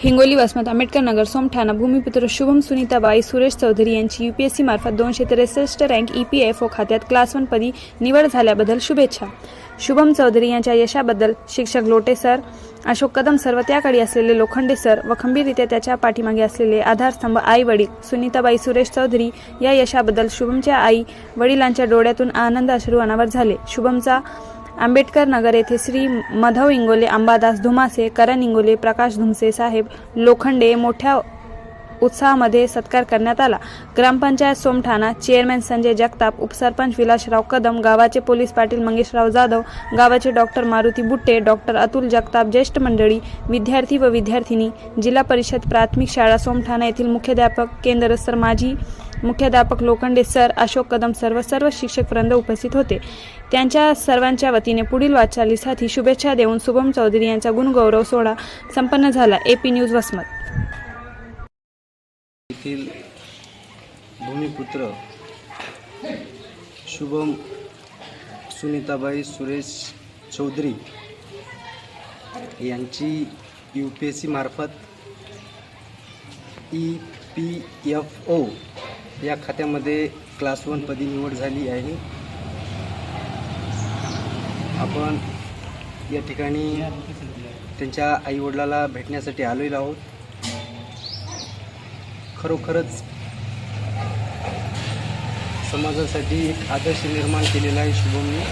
हिंगोली, वसमत, आंबेडकर नगर, सोमठाणा भूमिपुत्र शुभम सुनीताबाई सुरेश चौधरी यांची UPSC मार्फत 263 rank EPFO खात्यात क्लास 1 पदी निवड झाल्याबद्दल शुभेच्छा. शुभम चौधरी यांच्या यशाबद्दल शिक्षक लोटे सर, अशोक कदम सर व त्याकाळी असलेले लोखंडे सर व खंबीररित्या त्याच्या पाठीमागे असलेले आधारस्तंभ आई वडील सुनीताबाई सुरेश चौधरी या यशाबद्दल शुभमच्या आई वडिलांच्या डोळ्यातून आनंद अश्रू अनावर झाले. शुभमचा आंबेडकर नगर येथे श्री मधव इंगोले, अंबादास धुमासे, करण इंगोले, प्रकाश धुमसे साहेब लोखंडे मोठ्या उत्साहामध्ये सत्कार करण्यात आला. ग्रामपंचायत सोमठाणा चेअरमॅन संजय जगताप, उपसरपंच विलासराव कदम, गावाचे पोलीस पाटील मंगेशराव जाधव, गावाचे डॉक्टर मारुती बुट्टे, डॉक्टर अतुल जगताप, ज्येष्ठ मंडळी, विद्यार्थी व विद्यार्थिनी, जिल्हा परिषद प्राथमिक शाळा सोमठाणा येथील मुख्याध्यापक केंद्र सर, माजी मुख्याध्यापक लोखंडे सर, अशोक कदम सर्व शिक्षक वृंद उपस्थित होते. त्यांच्या सर्वांच्या वतीने पुढील वाटचालीसाठी शुभेच्छा देऊन शुभम चौधरी यांचा गुणगौरव सोहळा संपन्न झाला. AP news Vasmat. येथील भूमिपुत्र शुभम सुनीताबाई सुरेश चौधरी यांची UPSC मार्फत EPFO या खात्यामध्ये क्लास 1 पदी निवड झाली आहे. आपण या ठिकाणी त्यांच्या आईवडिलाला भेटण्यासाठी आलेलो आहोत. खरोखरच समाजासाठी एक आदर्श निर्माण केलेला आहे शुभमने.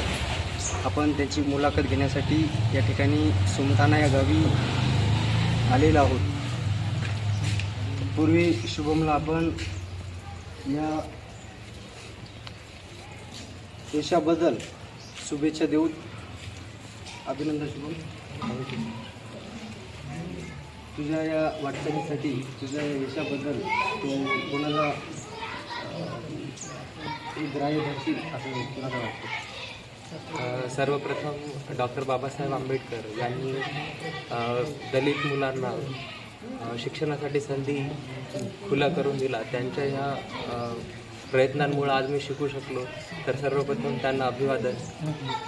आपण त्याची मुलाखत घेण्यासाठी या ठिकाणी सोमठाणा या गावी आलेलो आहोत. पूर्वी शुभमला आपण या यशाबद्दल शुभेच्छा देऊ. अभिनंदन शुभम, तुझ्या या वाटचालीसाठी, तुझ्या यशाबद्दल तू कोणाला ग्राह्य धरशील असं कोणाला वाटतं? सर्वप्रथम डॉक्टर बाबासाहेब आंबेडकर यांनी दलित मुलांना शिक्षणासाठी संधी खुला करून दिला. त्यांच्या ह्या प्रयत्नांमुळे आज मी शिकू शकलो, तर सर्वप्रथम त्यांना अभिवादन.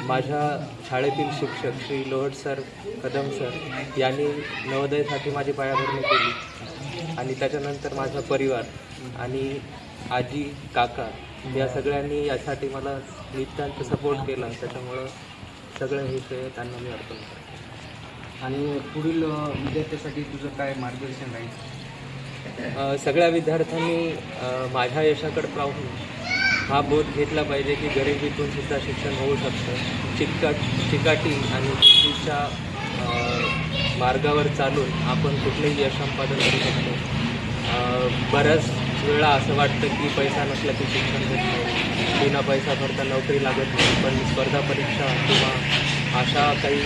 माझ्या शाळेतील शिक्षक श्री लोहट सर, कदम सर यांनी नवोदयसाठी माझी पायाभरणी केली आणि त्याच्यानंतर माझा परिवार आणि आजी, काका या सगळ्यांनी यासाठी मला नित्यांत सपोर्ट केला. त्याच्यामुळं सगळं हे श्रेय त्यांना मी अर्पण करतो. आणि पुढील विद्यार्थ्यासाठी तुझं काय मार्गदर्शन राहील? सगळ्या विद्यार्थ्यांनी माझ्या यशाकडे पाहून हा बोध घेतला पाहिजे की गरिबीतून सुद्धा शिक्षण होऊ शकतं. चिकाटी आणि चुकीच्या मार्गावर चालून आपण कुठलेही यश संपादन करू शकतो. बऱ्याच वेळा असं वाटतं की पैसा नसला की शिक्षण घेत नाही, बिना पैसा भरता नोकरी लागत नाही. पण स्पर्धा परीक्षा किंवा अशा काही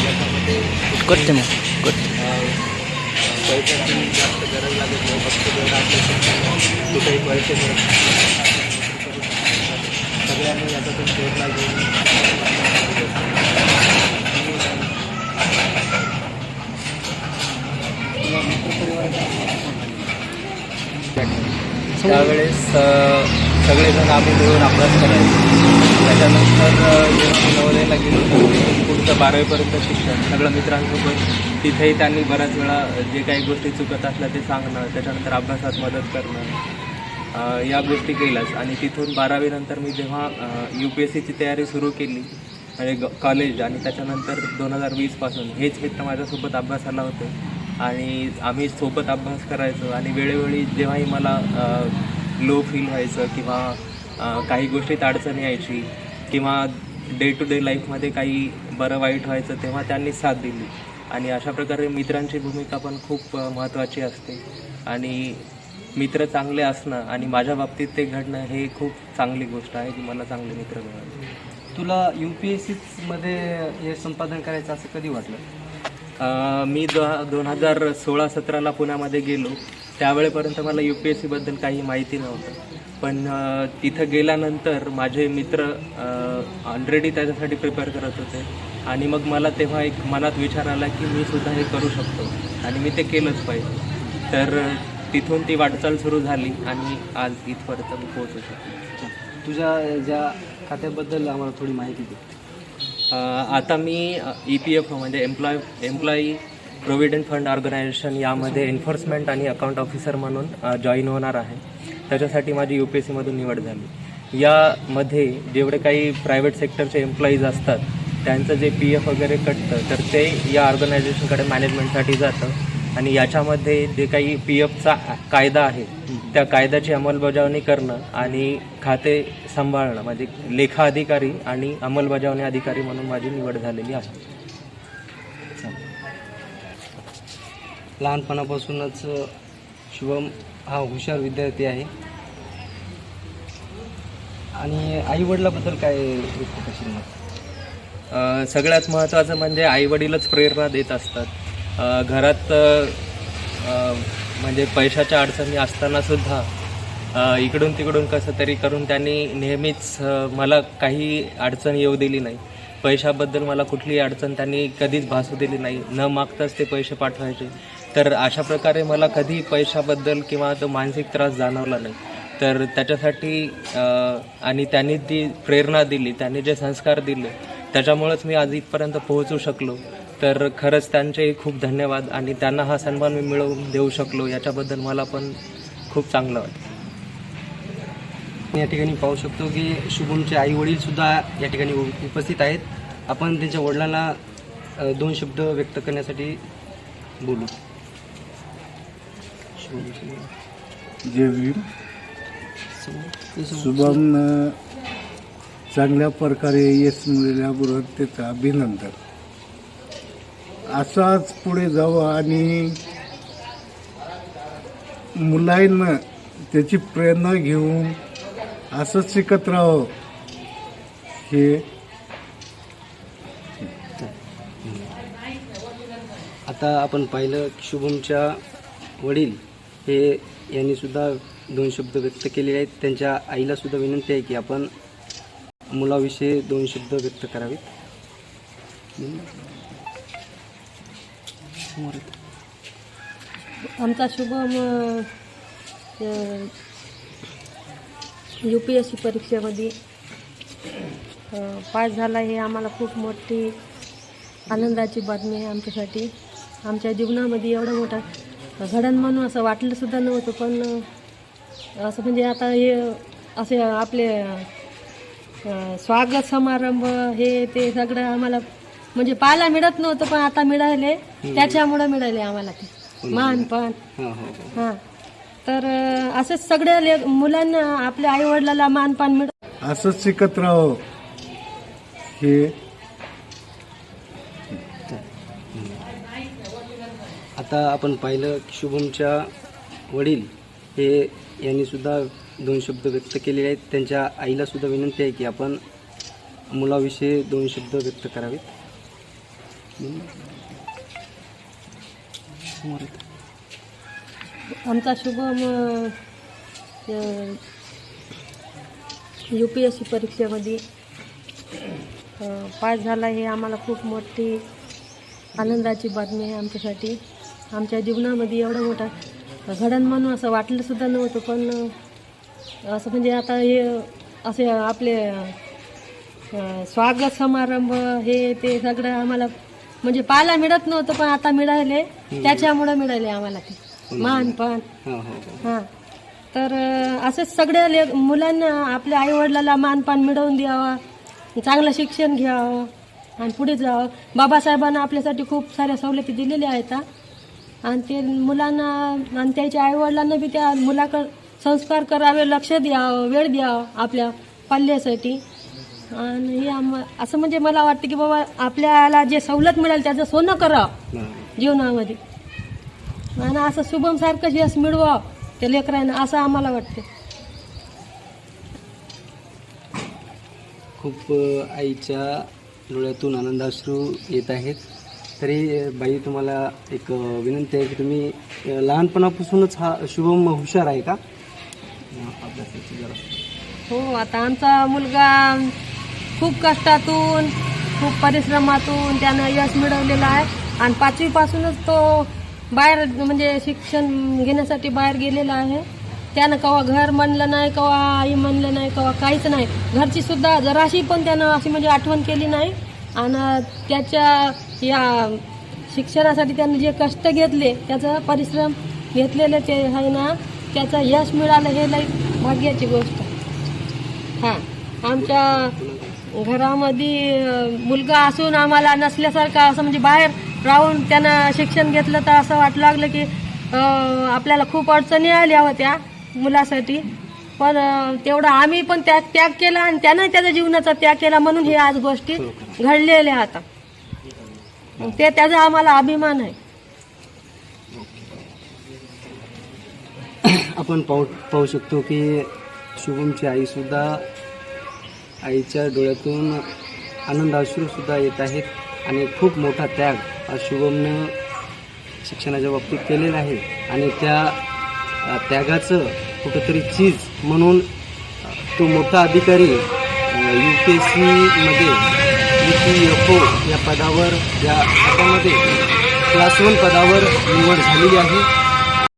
याच्यामध्ये पैशाची जास्त गरज लागत नाही. फक्त जेवढं आपलं कुठेही पैसे मिळत सगळ्यांनी याच्यातून प्रेरणा घेऊन त्यावेळेस सगळेजण आम्ही मिळून अभ्यास करायचो. त्याच्यानंतर जेव्हा मी नवोदयला गेलो तर पुढचं 12वीपर्यंत शिक्षण सगळं मित्रांसोबत. तिथेही त्यांनी बऱ्याच वेळा जे काही गोष्टी चुकत असल्या ते सांगणं, त्याच्यानंतर अभ्यासात मदत करणं, या गोष्टी केल्याच. आणि तिथून 12वी नंतर मी जेव्हा UPSCची तयारी सुरू केली म्हणजे कॉलेज, आणि त्याच्यानंतर 2020पासून हेच मित्र माझ्यासोबत अभ्यासाला होते आणि आम्ही सोबत अभ्यास करायचो. आणि वेळोवेळी जेव्हाही मला लो फील व्हायचं किंवा काही गोष्टीत अडचण यायची किंवा डे टू डे लाईफमध्ये काही बरं वाईट व्हायचं, तेव्हा त्यांनी साथ दिली. आणि अशा प्रकारे मित्रांची भूमिका पण खूप महत्त्वाची असते. आणि मित्र चांगले असणं आणि माझ्या बाबतीत ते घडणं हे खूप चांगली गोष्ट आहे की मला चांगले मित्र मिळाले. तुला UPSCमध्ये हे संपादन करायचं असं कधी वाटलं? मी 2016-17ला पुण्यामध्ये गेलो. त्यावेळेपर्यंत मला UPSCबद्दल काही माहिती नव्हतं. पण तिथं गेल्यानंतर माझे मित्र ऑलरेडी त्याच्यासाठी प्रिपेअर करत होते आणि मग मला तेव्हा एक मनात विचार आला की मी सुद्धा हे करू शकतो आणि मी ते केलंच पाहिजे. तर तिथून ती वाटचाल सुरू झाली आणि आज इथपर्यंत मी पोहोचू शकतो. तुझ्या ज्या खात्याबद्दल आम्हाला थोडी माहिती दे. आता मी EPFO म्हणजे एम्प्लॉई प्रोव्हिडंट फंड ऑर्गनायझेशन यामध्ये एन्फोर्समेंट आणि अकाउंट ऑफिसर म्हणून जॉईन होणार आहे. त्याच्यासाठी माझी UPSCमधून निवड झाली. यामध्ये जेवढे काही प्रायव्हेट सेक्टरचे एम्प्लॉईज असतात त्यांचं जे PF वगैरे कटतं तर ते या ऑर्गनायझेशनकडे मॅनेजमेंटसाठी जातं आणि याच्यामध्ये जे काही PFचा कायदा आहे त्या कायद्याची अंमलबजावणी करणं आणि खाते सांभाळणं म्हणजे लेखा अधिकारी आणि अंमलबजावणी अधिकारी म्हणून माझी निवड झालेली आहे. लहानपणापासूनच शुभम हा हुशार विद्यार्थी आहे आणि आईवडिलाबद्दल काय व्यक्त करशील मग? सगळ्यात महत्त्वाचं म्हणजे आईवडीलच प्रेरणा देत असतात. घरात म्हणजे पैशाच्या अडचणी असतानासुद्धा इकडून तिकडून कसं तरी करून त्यांनी नेहमीच मला काही अडचण येऊ दिली नाही. पैशाबद्दल मला कुठलीही अडचण त्यांनी कधीच भासू दिली नाही. न मागताच ते पैसे पाठवायचे. तर अशा प्रकारे मला कधी पैशाबद्दल किंवा तो मानसिक त्रास जाणवला नाही. तर त्याच्यासाठी आणि त्यांनी ती प्रेरणा दिली, त्यांनी जे संस्कार दिले त्याच्यामुळेच मी आज इथपर्यंत पोहोचू शकलो. तर खरंच त्यांचे खूप धन्यवाद आणि त्यांना हा सन्मान मी मिळवून देऊ शकलो याच्याबद्दल मला पण खूप चांगलं वाटतं. या ठिकाणी पाहू शकतो की शुभमचे आईवडील सुद्धा या ठिकाणी उपस्थित आहेत. आपण त्यांच्या वडिलांना 2 शब्द व्यक्त करण्यासाठी बोलू. जय भीम. शुभमनं चांगल्या प्रकारे यश मिळाल्याबरोबर त्याचं अभिनंदन. असाच पुढे जावं आणि मुलांना त्याची प्रेरणा घेऊन असंच शिकत राहावं हे. आता आपण पाहिलं शुभमच्या वडील हे यांनी सुद्धा 2 शब्द व्यक्त केलेले आहेत. त्यांच्या आईला सुद्धा विनंती आहे की आपण मुलाविषयी 2 शब्द व्यक्त करावेत. आमचा शुभम UPSC परीक्षेमध्ये पास झाला हे आम्हाला खूप मोठी आनंदाची बातमी आहे आमच्यासाठी. आमच्या जीवनामध्ये एवढं मोठं घडण म्हणून असं वाटलं सुद्धा नव्हतं. पण असं म्हणजे आता हे असे आपले स्वागत समारंभ हे ते सगळं आम्हाला म्हणजे पाहायला मिळत नव्हतं पण आता मिळाले. त्याच्यामुळं मिळाले आम्हाला ते मानपान. हां तर असंच सगळ्या मुलांना आपल्या आईवडिलाला मानपान मिळत असंच शिकत राहावं हे. आता आपण पाहिलं शुभमच्या वडील हे यांनी सुद्धा 2 शब्द व्यक्त केलेले आहेत. त्यांच्या आईला सुद्धा विनंती आहे की आपण मुलाविषयी 2 शब्द व्यक्त करावेत. आमचा शुभम UPSC परीक्षेमध्ये पास झाला हे आम्हाला खूप मोठी आनंदाची बातमी आहे आमच्यासाठी. आमच्या जीवनामध्ये एवढं मोठं घडण म्हणून असं वाटलं सुद्धा नव्हतं. पण असं म्हणजे आता हे असे आपले स्वागत समारंभ हे ते सगळं आम्हाला म्हणजे पाहायला मिळत नव्हतं पण आता मिळाले. त्याच्यामुळं मिळाले आम्हाला ते मानपान. हां तर असंच सगळ्या मुलांना आपल्या आईवडिलाला मानपान मिळवून द्यावा, चांगलं शिक्षण घ्यावं आणि पुढे जावं. बाबासाहेबांना आपल्यासाठी खूप साऱ्या सवलती दिलेल्या आहेत आणि ते मुलांना आणि त्याच्या आईवडिलांना बी त्या मुलाकडं संस्कार करावे, लक्ष द्यावं, वेळ द्यावं आपल्या पाल्यासाठी. आणि हे असं म्हणजे मला वाटतं की बाबा आपल्याला जे सवलत मिळेल त्याचं सोनं करावं जीवनामध्ये आणि असं शुभमसारखं यश मिळवावं त्या लेकरांना असं आम्हाला वाटतं. खूप आईच्या डोळ्यातून आनंदाश्रू येत आहेत. तरी बाई तुम्हाला एक विनंती आहे की तुम्ही लहानपणापासूनच हा शुभम हुशार आहे का अभ्यासाची जरा? हो आता आमचा मुलगा खूप कष्टातून खूप परिश्रमातून त्यानं यश मिळवलेलं आहे आणि 5वी पासूनच तो बाहेर म्हणजे शिक्षण घेण्यासाठी बाहेर गेलेला आहे. त्यानं कवा घर म्हणलं नाही, कवा आई म्हणलं नाही, कवा काहीच नाही. घरची सुद्धा जराशी पण त्यानं अशी म्हणजे आठवण केली नाही आणि त्याच्या या शिक्षणासाठी त्यांनी जे कष्ट घेतले त्याचा परिश्रम घेतलेले ते आहे ना त्याचं यश मिळालं हे लई भाग्याची गोष्ट आहे. हां आमच्या घरामध्ये मुलगा असून आम्हाला नसल्यासारखं असं म्हणजे बाहेर राहून त्यानं शिक्षण घेतलं तर असं वाटू लागलं की आपल्याला खूप अडचणी आल्या होत्या मुलासाठी पण तेवढं आम्ही पण त्याग केला आणि त्यानं त्याच्या जीवनाचा त्याग केला म्हणून हे आज गोष्टी घडलेल्या आता ते त्याचा आम्हाला अभिमान आहे. आपण पाहू शकतो की शुभमची आईसुद्धा आईच्या डोळ्यातून आनंद अश्रूसुद्धा येत आहेत आणि खूप मोठा त्याग आज शुभमनं शिक्षणाच्या बाबतीत केलेला आहे आणि त्या त्यागाचं कुठंतरी चीज म्हणून तो मोठा अधिकारी UPSCमध्ये EPFO या पदावर या खात्यामध्ये क्लास 1 पदावर निवड झालेली आहे.